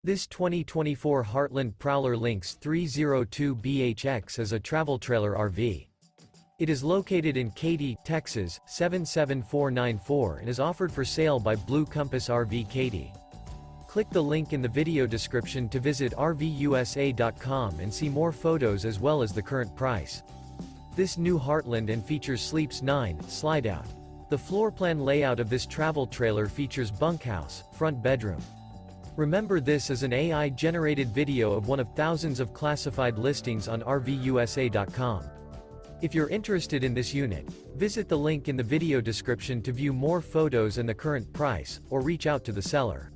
This 2024 Heartland Prowler Lynx 302BHX is a travel trailer RV. It is located in Katy, Texas, 77494 and is offered for sale by Blue Compass RV Katy. Click the link in the video description to visit RVUSA.com and see more photos as well as the current price. This new Heartland and features Sleeps 9, Slideout. The floor plan layout of this travel trailer features bunkhouse, front bedroom. Remember, this is an AI-generated video of one of thousands of classified listings on RVUSA.com. If you're interested in this unit, visit the link in the video description to view more photos and the current price, or reach out to the seller.